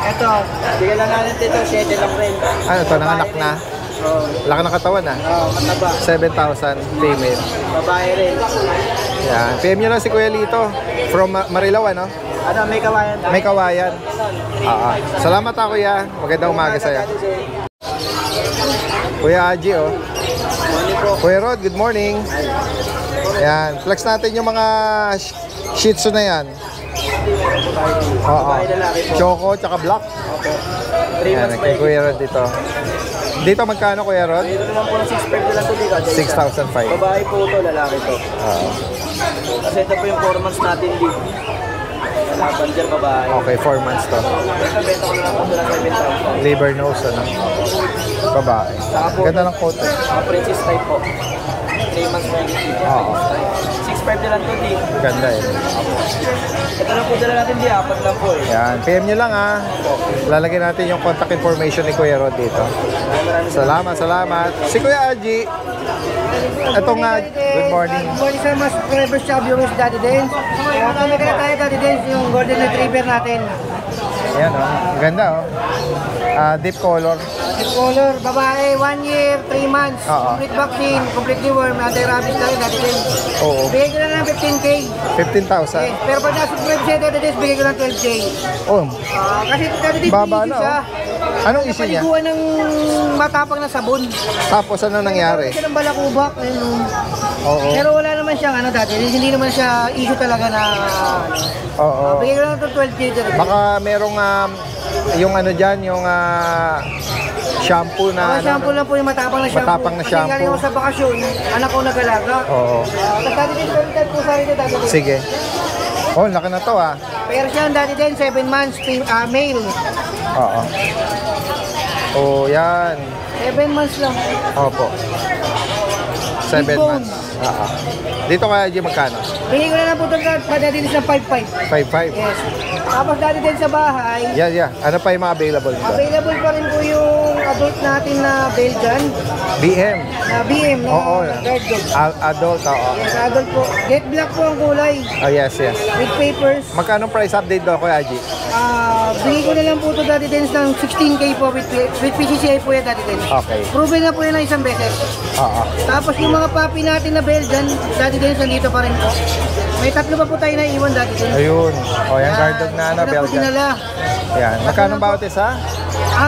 Ito, bigyan lang natin dito 7 lang rin. ano to? Nanganak na? Oo. Laki ng katawan ah. Mataba. 7,000 female. Babae rin. Yan. PM nyo lang si Kuya Lito. From Marilao, ano? Ano, may kawayan tayo. May kawayan. Salamat ha, Kuya. Magandang umaga sa'yo. Kuya Aji, oh. Morning po. Kuya Rod, good morning. Yan. Flex natin yung mga Shih Tzu na yan. Oo. Choco, tsaka black. Okay. 3 Yan, months pa kay yun. Kuya Rod dito. Dito magkano, Kuya Rod? Dito naman po ng 6.5 na lang ito dito. 6,500. Babae po ito, lalaki to. Oo. Kasi ito po yung 4 months natin dito. Bandier babae. Okay, 4 months to. Ito, benta ko na lang po ito ng 7,000. Liver nose, ano? Babae. Ganda ng coat. Mga princess type po. 3 months pa yun. Oo. 6.5 na lang ito dito. Ganda eh. Ito lang po dala natin di, 4 lang po eh. Yan, PM nyo lang ha. Lalagyan natin yung contact information ni Kuya Rod dito. Salamat, salamat. Si Kuya Aji. Ito nga, good morning. Good morning sir, mas forever shop yung Daddy Dance. Kami kaya tayo Daddy Dance, yung golden retriever natin. Ayan o, ganda o. Deep color. Color, babae, 1 year, 3 months. Oo. Complete vaccine, complete deworm, anti-rabies tayo Daddy Dance. Oo. Bigay ko na ng 15K. 15,000. Yes, pero pag nasa-subscribe siya Daddy Dance, bigay ko ng 12K. Oh, Kasi Daddy Dance, baba issue na siya. Anong issue niya? Paliguan ng matapang na sabon. Tapos ano nangyari? Kasi ng balakubak. Ayun. Oo. Pero wala naman siyang ano dati, hindi naman siya issue talaga na Oo. bigay ko lang ito 12K dito. Baka merong yung ano dyan, yung shampoo na Shampoo lang po yung matapang na shampoo. Matapang na shampoo. Kasi galing ako sa bakasyon, anak ko nag-alaga. Oo. Dati din po sa rin dati din. Sige. Oh, laki na to ah. Pero siya dati din 7 months, male. Oo. Oh, yan. 7 months lang. Opo. 7 Big bone. months. Dito kaya G magkano? Bigay ko na lang po ito dati din sa 5.5. 5.5. Yes. Tapos dati din sa bahay, Yeah. Ano pa yung mga available nito? available pa rin po yung adult natin na Belgian, BM. na BM, na Oo. guard dog. Adult, oo. Yes, adult po. Get black po ang kulay. Oh, yes. With papers. Magkano price update daw, Kuya G? Bigay ko na lang po ito dati din ng 16K po with PCCI po yan dati din. Okay. Proven na po yan ng isang beses. Oo. Tapos yung mga puppy natin na Belgian, dati din nandito pa rin po. May 3 pa po tayo na iwan dati din. Ayun. O, yan guard dog na ano, Ito na po Belgian. dinala. Yan. Magkano bawat isa?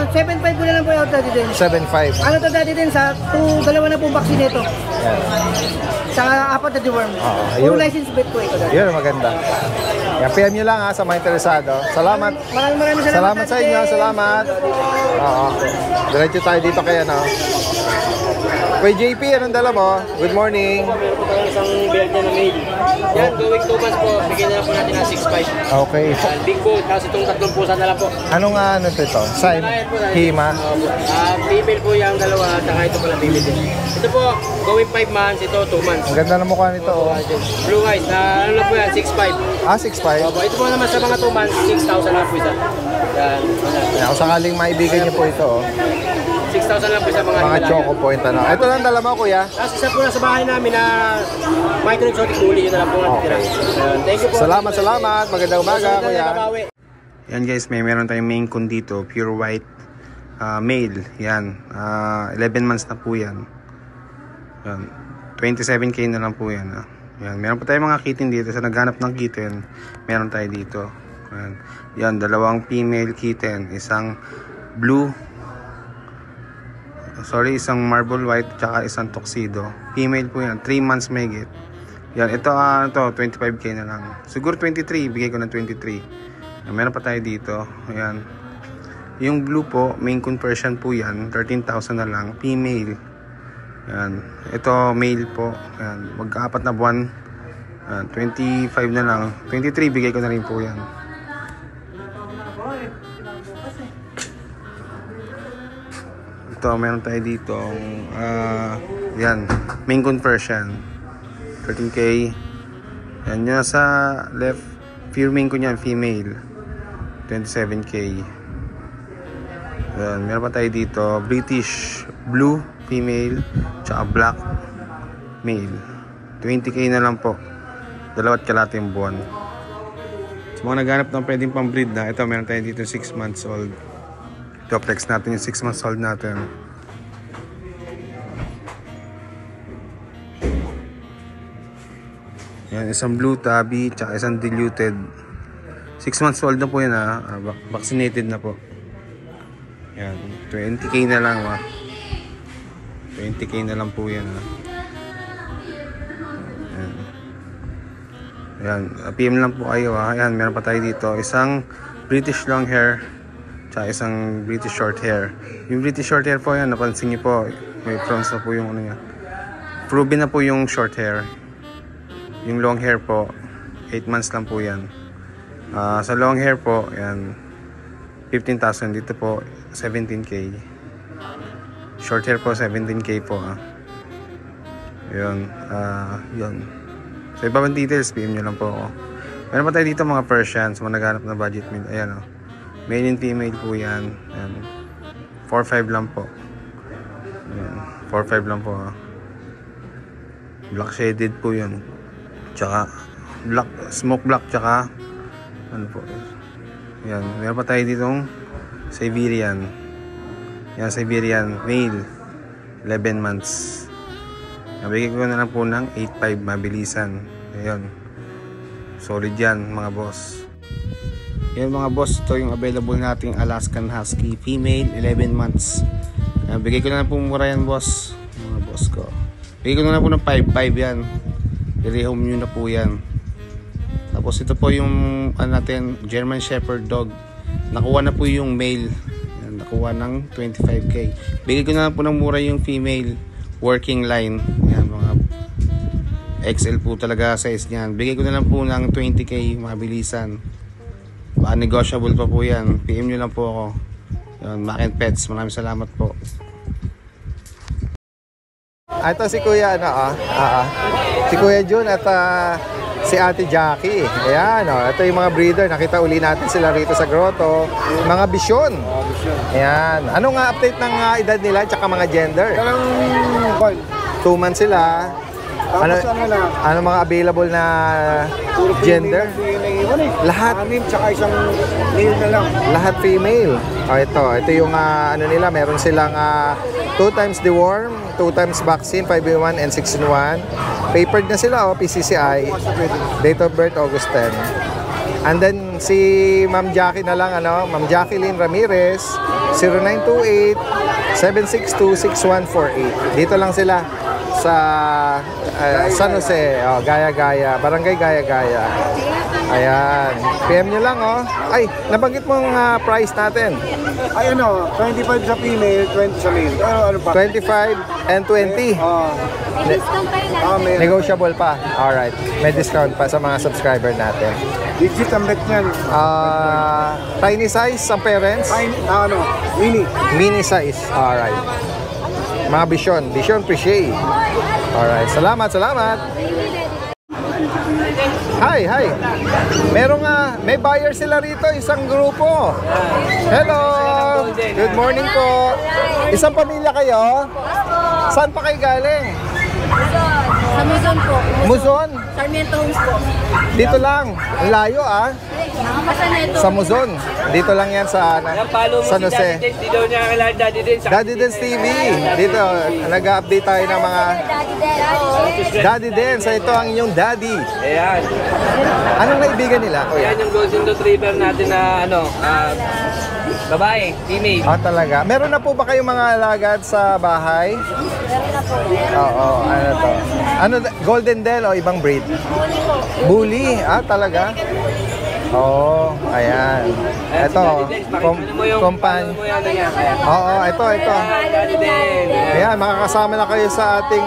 7.5 ko na lang po yung dati din. 7.5. Ano to dati din sa 2, 2 na po vaccine ito. Yan. Sa 4 na deworm. ayun. Puro license bet po ito dati. Yun, maganda. Yan, PM nyo lang ha sa mga interesado. Salamat. Maraming Salamat Dati sa inyo. din. Salamat. Oo. Diretso tayo dito kaya, no? Kuya JP, anong dala mo? Good morning. Meron po tayo isang Belgian na mail. Yan, going 2 months po. Bigyan na lang po natin ng 6.5. Okay. Big boat, tapos itong 3 pusa na lang po. Anong ano ito? Sign? Hima? Female po yung dalawa, saka ito pala female din. Ito po, going 5 months, ito 2 months. Ang ganda ng mukha nito. Oh. Blue eyes, ano lang po yan, 6.5. Ah, 6'5"? Ito po naman sa mga 2 months, 6,000 lang po isa. Yan. Kung sakaling maibigan niyo po ito. Oh. 6,000 lang po sa mga Mga choco point ano. Ito lang dala mo, kuya. Tapos isa po na sa bahay namin na micro exotic bully, yun na lang po natitira. Thank you po. Salamat. Magandang umaga, kuya. Yan guys, meron tayong Maine Coon dito, pure white male. Yan, 11 months na po yan. Yan, 27k na lang po yan. Yan, meron pa tayong mga kitten dito. Sa naghanap ng kitten, meron tayo dito. Yan, dalawang female kitten, isang isang marble white tsaka isang tuxedo. Female po yan, 3 months may get. Yan, ito 25k na lang. Siguro 23, bigay ko ng 23. Yan, meron pa tayo dito. Ayan. Yung blue po, Maine Coon Persian po yan, 13,000 na lang, female. Yan. Ito male po. Yan, mag-4 na buwan. Yan, 25 na lang. 23 bigay ko na rin po yan. Ito, meron tayo dito yan, Maine Coon Persian 13k. Yan, yun sa left, pure Maine Coon yan, female, 27k. Yan, meron pa tayo dito British blue female tsaka black male, 20k na lang po, 2 kalating buwan. Sa mga naghanap ng pwedeng pang breed na, ito meron tayo dito 6 months old. Ito, flex natin yung 6 months old natin. Yan, isang blue tabby, tsaka isang diluted. 6 months old na po yan vaccinated na po. Yan, 20k na lang 20k na lang po yan Yan, PM lang po kayo Yan, meron pa tayo dito. Isang British long hair, tsaka isang British short hair. Yung British short hair po yan, napansin niyo po, may fronts na po yung ano yan. Proven na po yung short hair. Yung long hair po, 8 months lang po yan. Sa long hair po, yan, 15,000. Dito po, 17k. Short hair po, 17k po Yun, yun. Sa iba pang details, PM nyo lang po ako. Meron pa tayo dito mga Persians, mga naghanap na budget meal. Ayan male and female po yan. Ayan. 4-5 lang po. Ayan. 4-5 lang po Black shaded po yan. Tsaka black, smoke black, tsaka ano po. Ayan. Meron pa tayo ditong Siberian. Yan, Siberian male, 11 months. Nabigay ko na lang po ng 8.5 mabilisan. Ayun. Solid yan mga boss. Yan mga boss, ito yung available nating Alaskan Husky female, 11 months. Nabigay ko na lang po mura yan boss. Mga boss ko. Bigay ko na lang po ng 5.5 yan. I-rehome nyo na po yan. Tapos ito po yung natin, German Shepherd dog. Nakuha na po yung male. Yan, nakuha ng 25k. Bigay ko na lang po ng mura yung female, working line. Yan, mga XL po talaga size niyan. Bigay ko na lang po ng 20k mabilisan. Baka negotiable pa po yan. PM nyo lang po ako. Yan, Mac and Pets. Maraming salamat po. Ito si Kuya si Kuya Jun at si Ate Jackie. Ayan, ito yung mga breeder. Nakita uli natin sila rito sa grotto. Mga bisyon. Ayan. Ano nga update ng edad nila at mga gender? 2 months sila. Ano mga available na gender? Lahat. Tsaka isang male na lang. Lahat female. Ito yung ano nila, meron silang 2 times deworm, 2 times vaccine, 5-in-1 and 6-in-1. Papered na sila, PCCI. Date of birth, August 10. And then si Ma'am Jackie na lang, Ma'am Jacqueline Ramirez, 0928-762-6148. Dito lang sila sa San Jose, Gaya-Gaya, Barangay Gaya-Gaya. Ayan, PM nyo lang Ay, nabanggit mo ang price natin. Ay 25 sa female, 20 sa male. Ano pa? 25 and 20. May discount kayo lang. Negotiable pa. Alright. May discount pa sa mga subscriber natin. Digit ang bet niyan. Tiny size sa parents? Mini. Mini size. Alright. Mga Vision Appreciate. Alright. Salamat. Hi. May buyer sila rito, isang grupo. Hello. Good morning po. Isang pamilya kayo? Saan pa kayo galing? Sa Muzon po. Muzon? Sarmiento Homes po. Dito lang. Ang layo Sa Muzon. Dito lang yan sa San Jose. Di daw niya kailangan Daddy Dance. Daddy Dance TV. Dito, nag-update tayo ng mga Daddy Dance. Ito ang inyong daddy. Ayan. Anong naibigan nila, kuya? Yan yung Golden Retriever natin na babae, female. Talaga. Meron na po ba kayong mga alagad sa bahay? Meron na po. Oo, ano to? Golden Del o ibang breed? Bully. Talaga? Oo, ayan. Ito, company. Oo, ito. Ayan, makakasama na kayo sa ating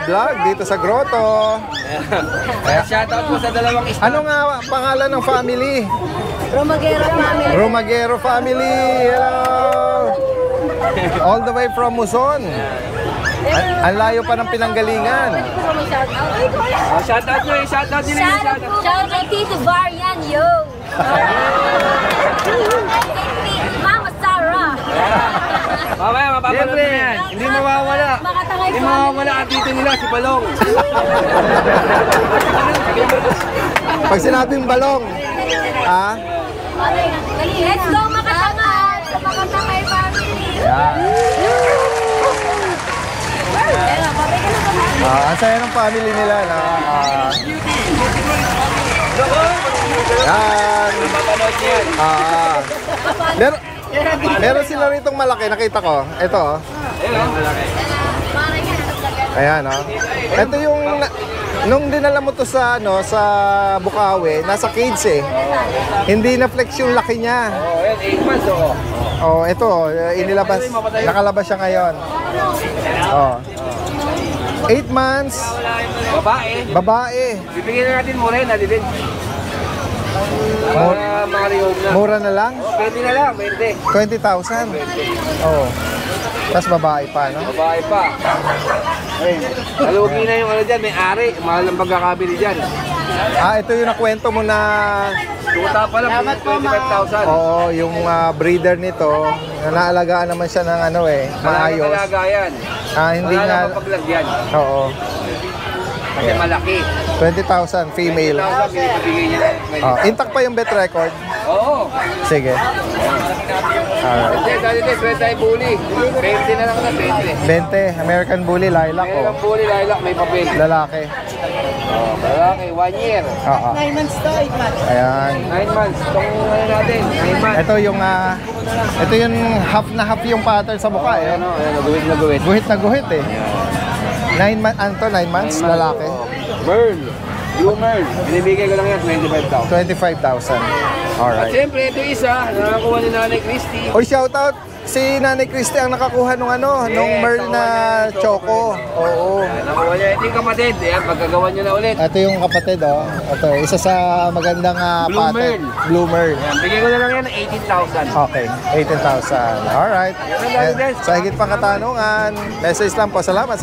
vlog dito sa Grotto. Shoutout po sa dalawang isa. Ano nga pangalan ng family? Romagero family. Romagero family. Hello. All the way from Muzon. Ang layo pa ng pinanggalingan. Shoutout nyo, shoutout nyo. Shoutout Tito Varian, yo. Mama Sarah. Mamaya, mapapanood na yan. Hindi mawawala. Hindi mawawala ang tito nila, si Balong. Pag sinabing balong, Let's go Makatangay! Sa Makatangay family! Ang saya ng family nila na meron sila ritong malaki, nakita ko. Ito Ayan Ito yung nung dinala mo to sa sa Bukawi, nasa cage Hindi na flex yung laki niya. 8 months ito inilabas. Nakalabas siya ngayon. 8 months. Babae. Bibigyan na natin mura yun, Daddy Dance. Mura na lang? Pwede na lang, 20. 20,000? Tapos babae pa, no? Babae pa. Nalugi na yung dyan, may ari. Mahal ang pagkakabili dyan. Ito yung nakwento mo na... Tuta pa lang, 25,000. Oo, yung breeder nito, naalagaan naman siya ng maayos. Talaga yan. Hindi nga... Wala na paglagyan. Oo. Kasi malaki. 20,000 female. 20,000 binibigay niya. Intact pa yung bet record? Oo. Sige. Alright. Dali, 20 bully. 20 na lang na, 20. 20, American Bully, lilac American bully, lilac, may papel. Lalaki. Lalaki, 1 year. 9 months to 8 months. Ayan. 9 months. Itong natin, 9 months. Ito yung half na half yung pattern sa mukha Naguhit na guhit. Guhit na guhit 9 months, lalaki. Merl. Blue Merl. Binibigay ko lang yan, 25,000. Alright. At siyempre, ito isa, nakakuha ni Nanay Christy. Shoutout si Nanay Christy ang nakakuha nung nung Merl na choco. Oo. Nakuha niya, ito yung kapatid. Ayan, pagkagawa niyo na ulit. Ito yung kapatid, Ito, isa sa magandang Blue pattern. Merl. Blue Merl. Ayan, bigyan ko na lang yan ng 18,000. Okay, 18,000. Alright. Sa higit pang katanungan, message lang po. Salamat.